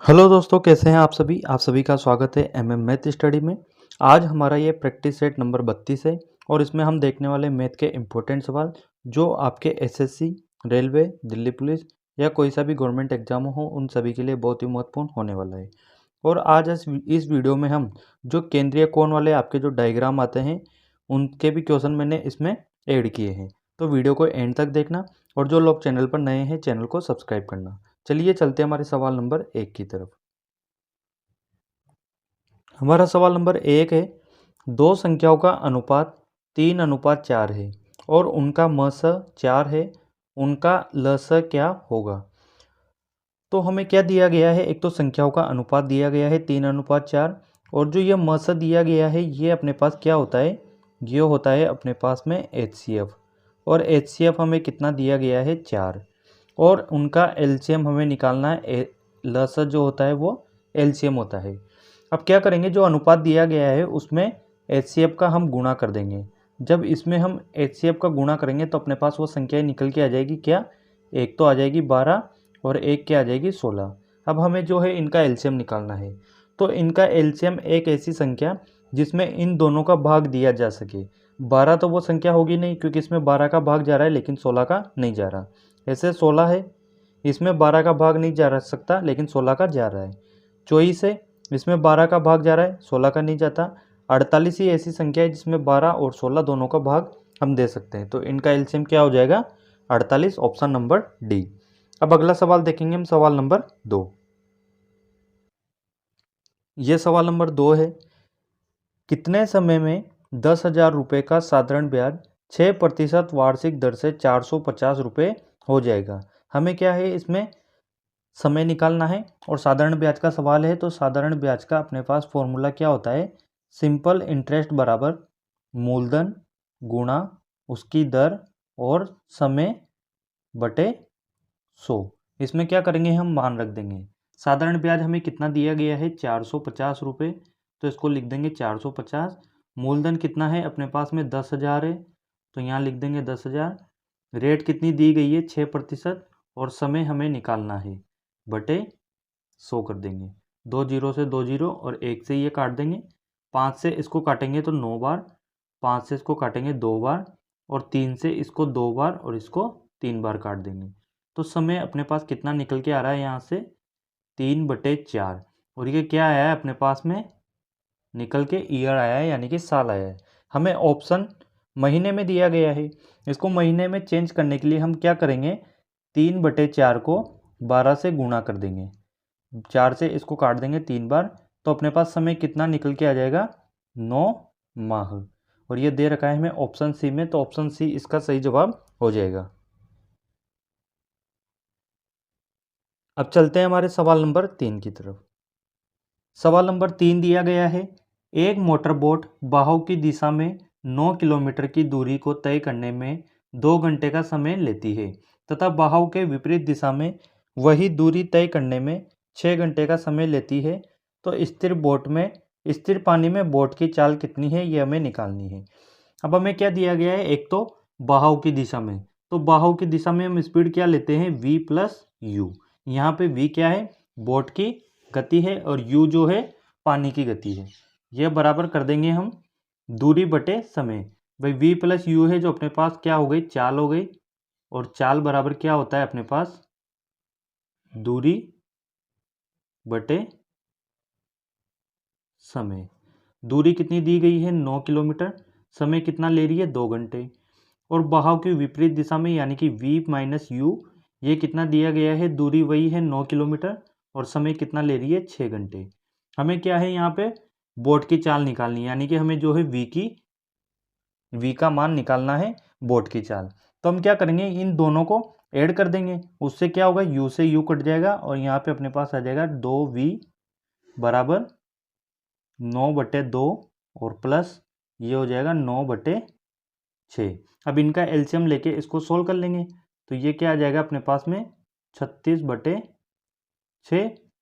Hello दोस्तों, कैसे हैं आप सभी का स्वागत है एमएम मैथ स्टडी में। आज हमारा ये प्रैक्टिस सेट नंबर 32 है और इसमें हम देखने वाले मैथ के इम्पोर्टेंट सवाल जो आपके एसएससी, रेलवे, दिल्ली पुलिस या कोई सा भी गवर्नमेंट एग्जाम हो उन सभी के लिए बहुत ही महत्वपूर्ण होने वाला है। और आज इस वीडियो में हम जो केंद्रीय कोण वाले आपके जो डायग्राम आते हैं उनके भी क्वेश्चन मैंने इसमें ऐड किए हैं। तो वीडियो को एंड तक देखना और जो लोग चैनल पर नए हैं चैनल को सब्सक्राइब करना। चलिए चलते हैं हमारे सवाल नंबर 1 की तरफ। हमारा सवाल नंबर 1 है, दो संख्याओं का अनुपात 3:4 है और उनका मस 4 है, उनका लस क्या होगा। तो हमें क्या दिया गया है, एक तो संख्याओं का अनुपात दिया गया है 3:4 और जो ये मस दिया गया है ये अपने पास क्या होता है, ये होता है अपने पास में HCF। और HCF हमें कितना दिया गया है 4 और उनका LCM हमें निकालना है। लस जो होता है वो LCM होता है। अब क्या करेंगे, जो अनुपात दिया गया है उसमें HCF का हम गुणा कर देंगे। जब इसमें हम HCF का गुणा करेंगे तो अपने पास वो संख्या निकल के आ जाएगी क्या, एक तो आ जाएगी 12 और एक क्या आ जाएगी 16। अब हमें जो है इनका LCM निकालना है। तो इनका LCM एक ऐसी संख्या जिसमें इन दोनों का भाग दिया जा सके। 12 तो वो संख्या होगी नहीं क्योंकि इसमें 12 का भाग जा रहा है लेकिन 16 का नहीं जा रहा। ऐसे 16 है, इसमें 12 का भाग नहीं जा सकता लेकिन 16 का जा रहा है। 24 है, इसमें 12 का भाग जा रहा है 16 का नहीं जाता। 48 ही ऐसी संख्या है जिसमें 12 और 16 दोनों का भाग हम दे सकते हैं। तो इनका एलसीएम क्या हो जाएगा, 48, ऑप्शन नंबर डी। अब अगला सवाल देखेंगे हम, सवाल नंबर 2। ये सवाल नंबर 2 है, कितने समय में 10,000 रुपये का साधारण ब्याज 6% वार्षिक दर से 450 रुपये हो जाएगा। हमें क्या है, इसमें समय निकालना है और साधारण ब्याज का सवाल है। तो साधारण ब्याज का अपने पास फॉर्मूला क्या होता है, सिंपल इंटरेस्ट बराबर मूलधन गुणा उसकी दर और समय बटे 100। इसमें क्या करेंगे, हम मान रख देंगे। साधारण ब्याज हमें कितना दिया गया है, 450 रुपये, तो इसको लिख देंगे 450। मूलधन कितना है अपने पास में, 10,000 है, तो यहाँ लिख देंगे 10,000। रेट कितनी दी गई है, 6% और समय हमें निकालना है बटे 100 कर देंगे। 2 जीरो से 2 जीरो और 1 से ये काट देंगे। 5 से इसको काटेंगे तो 9 बार, 5 से इसको काटेंगे 2 बार और 3 से इसको 2 बार और इसको 3 बार काट देंगे। तो समय अपने पास कितना निकल के आ रहा है यहाँ से, 3/4। और ये क्या आया है अपने पास में, निकल के ईयर आया है यानी कि साल आया है। हमें ऑप्शन महीने में दिया गया है, इसको महीने में चेंज करने के लिए हम क्या करेंगे, 3/4 को 12 से गुणा कर देंगे, 4 से इसको काट देंगे 3 बार, तो अपने पास समय कितना निकल के आ जाएगा, 9 माह। और ये दे रखा है हमें ऑप्शन सी में, तो ऑप्शन सी इसका सही जवाब हो जाएगा। अब चलते हैं हमारे सवाल नंबर 3 की तरफ। सवाल नंबर 3 दिया गया है, एक मोटर बोट बहाव की दिशा में 9 किलोमीटर की दूरी को तय करने में 2 घंटे का समय लेती है तथा बहाव के विपरीत दिशा में वही दूरी तय करने में 6 घंटे का समय लेती है। तो स्थिर पानी में बोट की चाल कितनी है, ये हमें निकालनी है। अब हमें क्या दिया गया है, एक तो बहाव की दिशा में, तो बहाव की दिशा में हम स्पीड क्या लेते हैं, v प्लस यू। यहाँ पे v क्या है, बोट की गति है और u जो है पानी की गति है। यह बराबर कर देंगे हम दूरी बटे समय। भाई v प्लस यू है जो अपने पास क्या हो गई, चाल हो गई, और चाल बराबर क्या होता है अपने पास, दूरी बटे समय। दूरी कितनी दी गई है, 9 किलोमीटर, समय कितना ले रही है, 2 घंटे। और बहाव की विपरीत दिशा में यानी कि v माइनस यू, ये कितना दिया गया है, दूरी वही है 9 किलोमीटर और समय कितना ले रही है, 6 घंटे। हमें क्या है यहाँ पे, बोट की चाल निकालनी है, यानी कि हमें जो है v का मान निकालना है, बोट की चाल। तो हम क्या करेंगे, इन दोनों को ऐड कर देंगे, उससे क्या होगा, u से u कट जाएगा और यहाँ पे अपने पास आ जाएगा 2v बराबर 9/2 और प्लस ये हो जाएगा 9/6। अब इनका एलसीएम लेके इसको सोल्व कर लेंगे, तो ये क्या आ जाएगा अपने पास में, 36/6।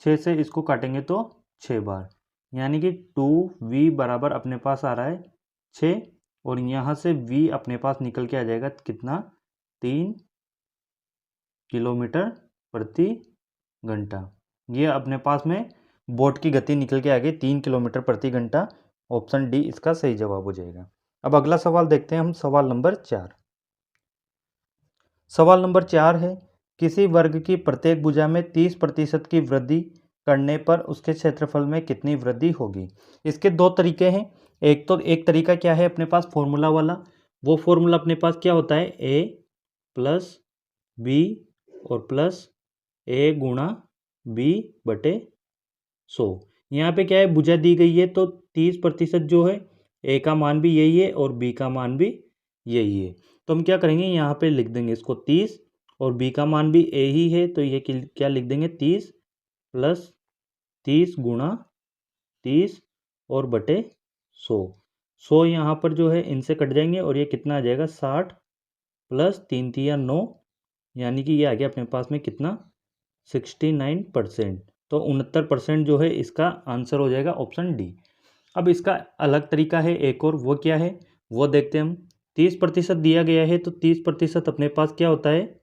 6 से इसको काटेंगे तो 6 बार, यानी कि 2v बराबर अपने पास आ रहा है 6 और यहाँ से v अपने पास निकल के आ जाएगा कितना, 3 किलोमीटर प्रति घंटा। ये अपने पास में बोट की गति निकल के आ गई 3 किलोमीटर प्रति घंटा। ऑप्शन डी इसका सही जवाब हो जाएगा। अब अगला सवाल देखते हैं हम, सवाल नंबर 4। सवाल नंबर 4 है, किसी वर्ग की प्रत्येक भुजा में 30% की वृद्धि करने पर उसके क्षेत्रफल में कितनी वृद्धि होगी। इसके दो तरीके हैं। एक तरीका क्या है अपने पास फॉर्मूला वाला, वो फॉर्मूला अपने पास क्या होता है, ए प्लस बी और प्लस ए गुणा बी बटे 100। यहाँ पे क्या है, भुजा दी गई है तो 30% जो है ए का मान भी यही है और बी का मान भी यही है। तो हम क्या करेंगे, यहाँ पे लिख देंगे इसको 30 और बी का मान भी ए ही है, तो ये क्या लिख देंगे 30 प्लस 30 गुणा 30 और बटे 100। 100 यहाँ पर जो है इनसे कट जाएंगे और ये कितना आ जाएगा 60 प्लस 3 तिया 9, यानी कि ये आ गया अपने पास में कितना 69%। तो 69% जो है इसका आंसर हो जाएगा ऑप्शन डी। अब इसका अलग तरीका है एक और, वो क्या है वो देखते हैं हम। 30% दिया गया है तो 30% अपने पास क्या होता है,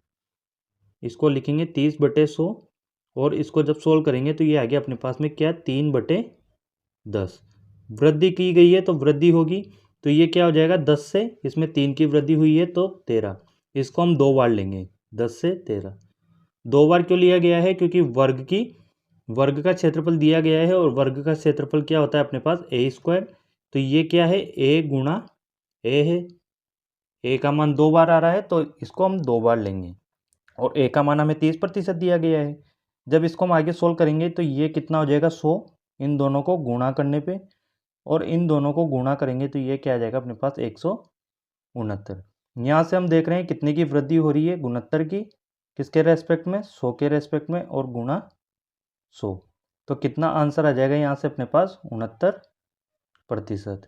इसको लिखेंगे 30/100 और इसको जब सोल्व करेंगे तो ये आ गया अपने पास में क्या 3/10। वृद्धि की गई है तो वृद्धि होगी, तो ये क्या हो जाएगा 10 से, इसमें 3 की वृद्धि हुई है तो 13। इसको हम 2 बार लेंगे, 10 से 13। 2 बार क्यों लिया गया है, क्योंकि वर्ग का क्षेत्रफल दिया गया है और वर्ग का क्षेत्रफल क्या होता है अपने पास a²। तो ये क्या है a गुणा a है, a का मान 2 बार आ रहा है तो इसको हम 2 बार लेंगे और a का मान हमें 30% दिया गया है। जब इसको हम आगे सोल्व करेंगे तो ये कितना हो जाएगा 100, इन दोनों को गुणा करने पे, और इन दोनों को गुणा करेंगे तो ये क्या आ जाएगा अपने पास 169। यहाँ से हम देख रहे हैं कितने की वृद्धि हो रही है, 69 की, किसके रेस्पेक्ट में 100 के रेस्पेक्ट में, और गुणा 100। तो कितना आंसर आ जाएगा यहाँ से अपने पास 69%।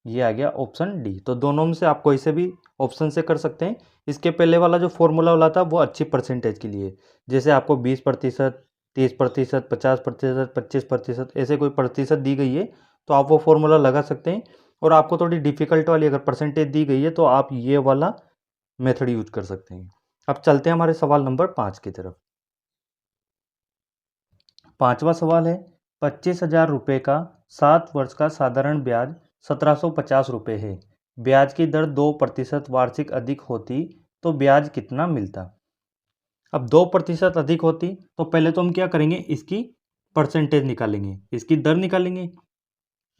ये आ गया ऑप्शन डी। तो दोनों में से आप कोई से भी ऑप्शन से कर सकते हैं। इसके पहले वाला जो फॉर्मूला वाला था वो अच्छी परसेंटेज के लिए, जैसे आपको 20%, 30%, 50%, 25%, ऐसे कोई प्रतिशत दी गई है तो आप वो फॉर्मूला लगा सकते हैं। और आपको थोड़ी डिफिकल्ट वाली अगर परसेंटेज दी गई है तो आप ये वाला मेथड यूज कर सकते हैं। अब चलते हैं हमारे सवाल नंबर 5 की तरफ। 5वां सवाल है, 25,000 रुपये का 7 वर्ष का साधारण ब्याज 1750 रुपये है। ब्याज की दर 2% वार्षिक अधिक होती तो ब्याज कितना मिलता। अब 2% अधिक होती तो पहले तो हम क्या करेंगे, इसकी परसेंटेज निकालेंगे, इसकी दर निकालेंगे।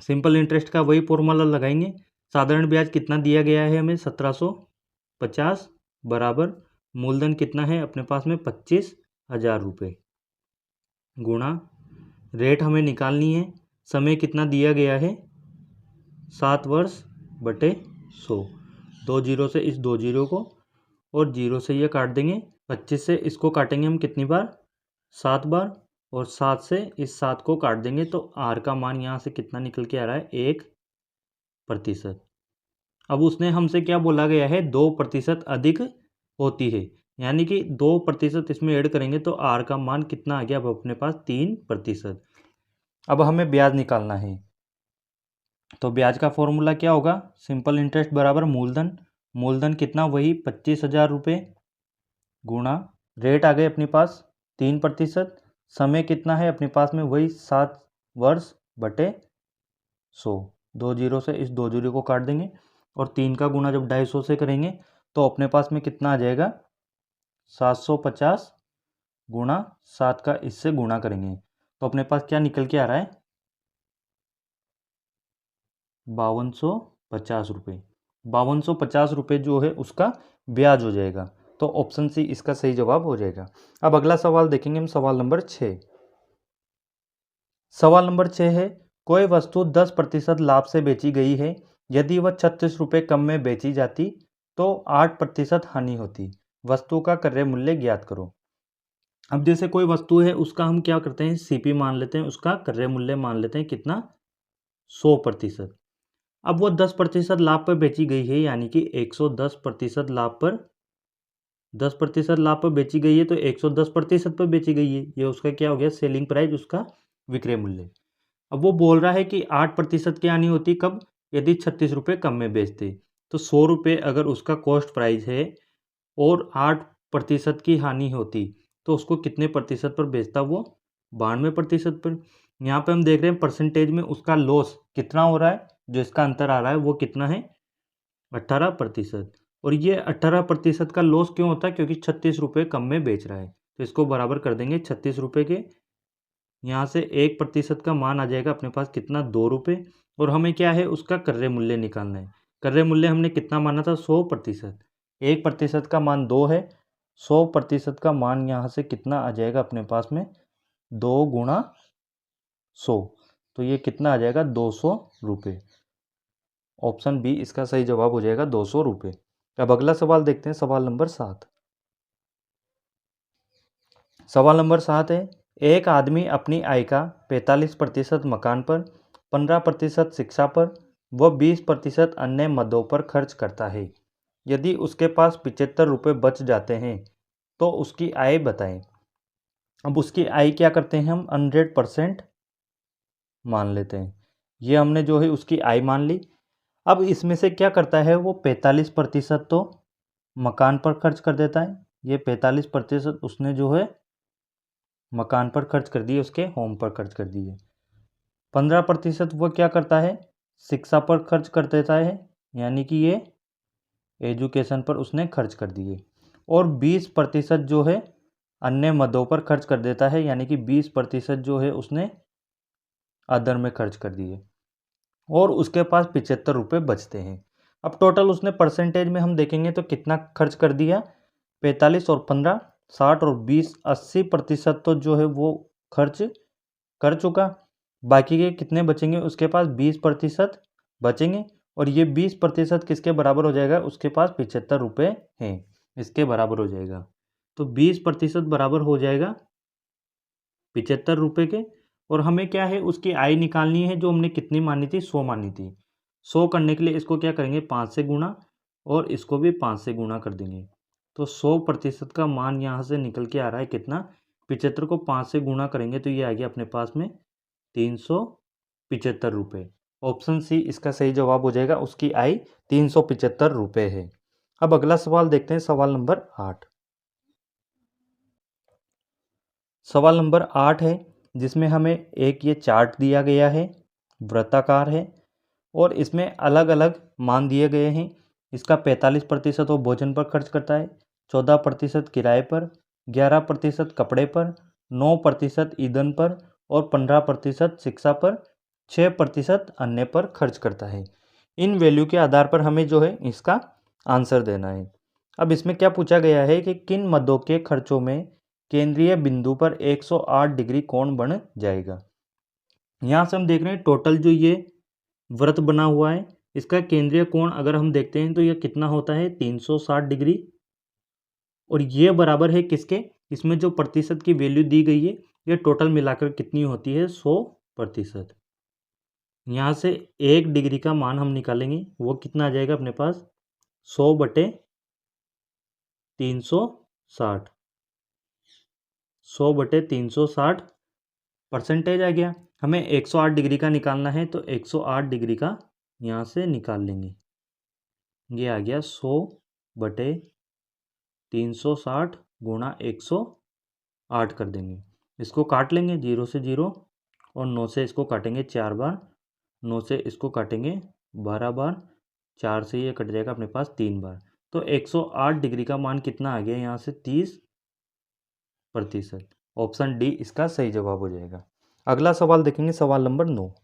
सिंपल इंटरेस्ट का वही फॉर्मूला लगाएंगे। साधारण ब्याज कितना दिया गया है हमें 1750 बराबर मूलधन कितना है अपने पास में 25,000 रुपये, गुणा रेट हमें निकालनी है, समय कितना दिया गया है 7 वर्ष बटे 100। 2 जीरो से इस 2 जीरो को और 0 से ये काट देंगे, 25 से इसको काटेंगे हम कितनी बार 7 बार, और 7 से इस 7 को काट देंगे तो आर का मान यहाँ से कितना निकल के आ रहा है 1%। अब उसने हमसे क्या बोला गया है 2% अधिक होती है, यानी कि 2% इसमें ऐड करेंगे तो आर का मान कितना आ गया अब अपने पास 3%। अब हमें ब्याज निकालना है तो ब्याज का फॉर्मूला क्या होगा, सिंपल इंटरेस्ट बराबर मूलधन, मूलधन कितना वही 25,000 रुपये, गुणा रेट आ गए अपने पास 3%, समय कितना है अपने पास में वही 7 वर्ष बटे 100। 2 जीरो से इस 2 जीरो को काट देंगे और 3 का गुणा जब 250 से करेंगे तो अपने पास में कितना आ जाएगा 750 गुणा 7 का इससे गुणा करेंगे तो अपने पास क्या निकल के आ रहा है 5250 रुपये। 5250 रुपये जो है उसका ब्याज हो जाएगा। तो ऑप्शन सी इसका सही जवाब हो जाएगा। अब अगला सवाल देखेंगे हम, सवाल नंबर 6। सवाल नंबर 6 है, कोई वस्तु 10% लाभ से बेची गई है, यदि वह 36 रुपये कम में बेची जाती तो 8% हानि होती। वस्तु का क्रय मूल्य ज्ञात करो। अब जैसे कोई वस्तु है उसका हम क्या करते हैं सीपी मान लेते हैं, उसका क्रय मूल्य मान लेते हैं कितना 100%। अब वो 10% लाभ पर बेची गई है, यानी कि 110% लाभ पर 10% लाभ पर बेची गई है तो 110% पर बेची गई है, ये उसका क्या हो गया सेलिंग प्राइस, उसका विक्रय मूल्य। अब वो बोल रहा है कि 8% की हानि होती कब, यदि 36 रुपये कम में बेचते। तो 100 रुपये अगर उसका कॉस्ट प्राइस है और 8% की हानि होती तो उसको कितने प्रतिशत पर बेचता वो 92% पर। यहाँ पे हम देख रहे हैं परसेंटेज में उसका लॉस कितना हो रहा है, जो इसका अंतर आ रहा है वो कितना है, 18%। और ये 18% का लॉस क्यों होता है, क्योंकि 36 रुपये कम में बेच रहा है। तो इसको बराबर कर देंगे 36 रुपये के। यहाँ से 1% का मान आ जाएगा अपने पास कितना, 2 रुपये। और हमें क्या है, उसका क्रय मूल्य निकालना है। क्रय मूल्य हमने कितना माना था, 100%। 1% का मान 2 है, 100% का मान यहाँ से कितना आ जाएगा अपने पास में, 2 गुणा 100। तो ये कितना आ जाएगा, 200 रुपये। ऑप्शन बी इसका सही जवाब हो जाएगा, 200 रुपये। अब अगला सवाल देखते हैं, सवाल नंबर 7। सवाल नंबर 7 है, एक आदमी अपनी आय का 45% मकान पर, 15% शिक्षा पर व 20% अन्य मदों पर खर्च करता है। यदि उसके पास 75 रुपये बच जाते हैं तो उसकी आय बताएं। अब उसकी आय क्या करते हैं, हम 100% मान लेते हैं। ये हमने जो है उसकी आय मान ली। अब इसमें से क्या करता है वो, 45% तो मकान पर खर्च कर देता है। ये 45% उसने जो है मकान पर खर्च कर दिए, उसके होम पर खर्च कर दिए। 15% वो क्या करता है, शिक्षा पर खर्च कर देता है, यानी कि ये एजुकेशन पर उसने खर्च कर दिए। और 20% जो है अन्य मदों पर खर्च कर देता है, यानी कि 20% जो है उसने अदर में खर्च कर दिए। और उसके पास 75 रुपये बचते हैं। अब टोटल उसने परसेंटेज में हम देखेंगे तो कितना खर्च कर दिया, 45 और 15, 60 और 20, 80% तो जो है वो खर्च कर चुका। बाकी के कितने बचेंगे, उसके पास 20% बचेंगे। और ये 20% किसके बराबर हो जाएगा, उसके पास 75 रुपये हैं, इसके बराबर हो जाएगा। तो 20% बराबर हो जाएगा 75 रुपये के। और हमें क्या है, उसकी आय निकालनी है, जो हमने कितनी मानी थी, 100 मानी थी। 100 करने के लिए इसको क्या करेंगे, 5 से गुणा, और इसको भी 5 से गुणा कर देंगे। तो 100% का मान यहाँ से निकल के आ रहा है कितना, 75 को 5 से गुणा करेंगे तो ये आ गया अपने पास में 375 रुपये। ऑप्शन सी इसका सही जवाब हो जाएगा, उसकी आय 375 रुपये है। अब अगला सवाल देखते हैं, सवाल नंबर 8। सवाल नंबर 8 है, जिसमें हमें एक ये चार्ट दिया गया है, वृत्ताकार है, और इसमें अलग अलग मान दिए गए हैं। इसका 45% वो भोजन पर खर्च करता है, 14% किराए पर, 11% कपड़े पर, 9% ईंधन पर और 15% शिक्षा पर, 6% अन्य पर खर्च करता है। इन वैल्यू के आधार पर हमें जो है इसका आंसर देना है। अब इसमें क्या पूछा गया है कि किन मदों के खर्चों में केंद्रीय बिंदु पर 108 डिग्री कोण बन जाएगा। यहाँ से हम देख रहे हैं टोटल जो ये वृत्त बना हुआ है, इसका केंद्रीय कोण अगर हम देखते हैं तो यह कितना होता है, 360 डिग्री। और ये बराबर है किसके, इसमें जो प्रतिशत की वैल्यू दी गई है ये टोटल मिलाकर कितनी होती है, 100%। यहाँ से 1 डिग्री का मान हम निकालेंगे, वो कितना आ जाएगा अपने पास, 100/360। 100/360 परसेंटेज आ गया। हमें 108 डिग्री का निकालना है तो 108 डिग्री का यहाँ से निकाल लेंगे। ये आ गया 100/360 गुणा 108 कर देंगे। इसको काट लेंगे, 0 से 0, और 9 से इसको काटेंगे 4 बार, 9 से इसको काटेंगे 12 बार, 4 से ये कट जाएगा अपने पास 3 बार। तो 108 डिग्री का मान कितना आ गया यहाँ से, 30%। ऑप्शन डी इसका सही जवाब हो जाएगा। अगला सवाल देखेंगे, सवाल नंबर 9।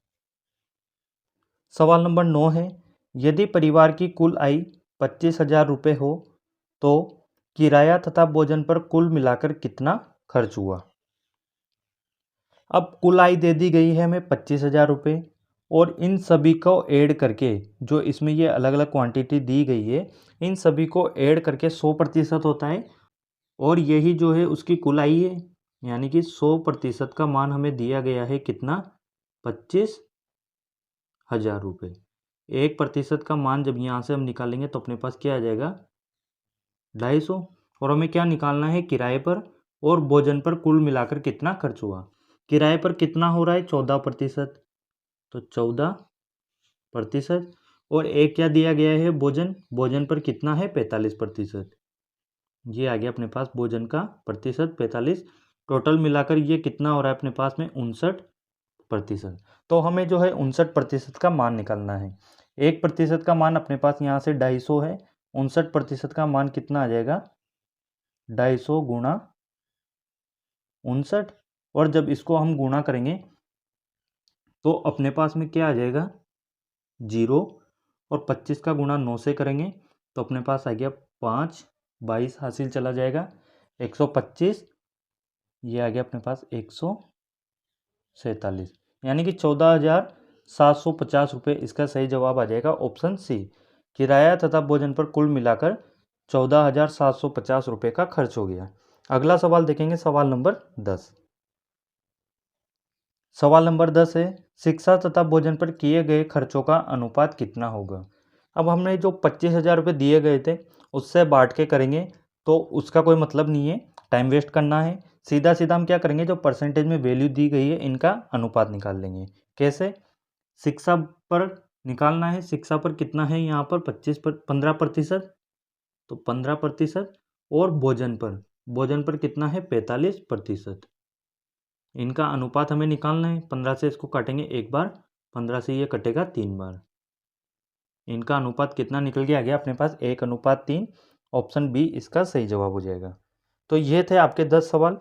सवाल नंबर 9 है, यदि परिवार की कुल आय 25,000 रुपये हो तो किराया तथा भोजन पर कुल मिलाकर कितना खर्च हुआ। अब कुल आय दे दी गई है हमें 25,000 रुपये, और इन सभी को ऐड करके, जो इसमें ये अलग अलग क्वांटिटी दी गई है, इन सभी को ऐड करके 100% होता है। और यही जो है उसकी कुल आय है, यानी कि 100% का मान हमें दिया गया है कितना, 25,000 रुपये। 1% का मान जब यहाँ से हम निकालेंगे तो अपने पास क्या आ जाएगा, 250। और हमें क्या निकालना है, किराए पर और भोजन पर कुल मिलाकर कितना खर्च हुआ। किराए पर कितना हो रहा है, 14%, तो 14%। और एक क्या दिया गया है, भोजन, भोजन पर कितना है, 45%। ये आ गया अपने पास भोजन का प्रतिशत 45। टोटल मिलाकर ये कितना हो रहा है अपने पास में 59%। तो हमें जो है 59% का मान निकालना है। 1% का मान अपने पास यहाँ से 250 है, 59% का मान कितना आ जाएगा 250 गुणा 59। और जब इसको हम गुणा करेंगे तो अपने पास में क्या आ जाएगा 0, और 25 का गुणा 9 से करेंगे तो अपने पास आ गया 5, 22 हासिल चला जाएगा 125, ये आ गया अपने पास 147, यानी कि 14,750 रुपये इसका सही जवाब आ जाएगा ऑप्शन सी। किराया तथा भोजन पर कुल मिलाकर 14,750 रुपये का खर्च हो गया। अगला सवाल देखेंगे, सवाल नंबर 10। सवाल नंबर 10 है, शिक्षा तथा भोजन पर किए गए खर्चों का अनुपात कितना होगा। अब हमने जो 25,000 रुपये दिए गए थे उससे बांट के करेंगे तो उसका कोई मतलब नहीं है, टाइम वेस्ट करना है। सीधा सीधा हम क्या करेंगे, जो परसेंटेज में वैल्यू दी गई है इनका अनुपात निकाल लेंगे। कैसे, शिक्षा पर निकालना है, शिक्षा पर कितना है यहाँ पर 15%, तो 15%, और भोजन पर कितना है 45%। इनका अनुपात हमें निकालना है। 15 से इसको काटेंगे एक बार, 15 से ये कटेगा 3 बार। इनका अनुपात कितना निकल के आ गया अपने पास 1:3। ऑप्शन बी इसका सही जवाब हो जाएगा। तो ये थे आपके 10 सवाल।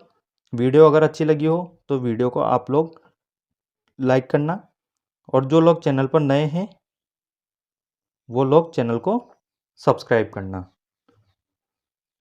वीडियो अगर अच्छी लगी हो तो वीडियो को आप लोग लाइक करना, और जो लोग चैनल पर नए हैं वो लोग चैनल को सब्सक्राइब करना।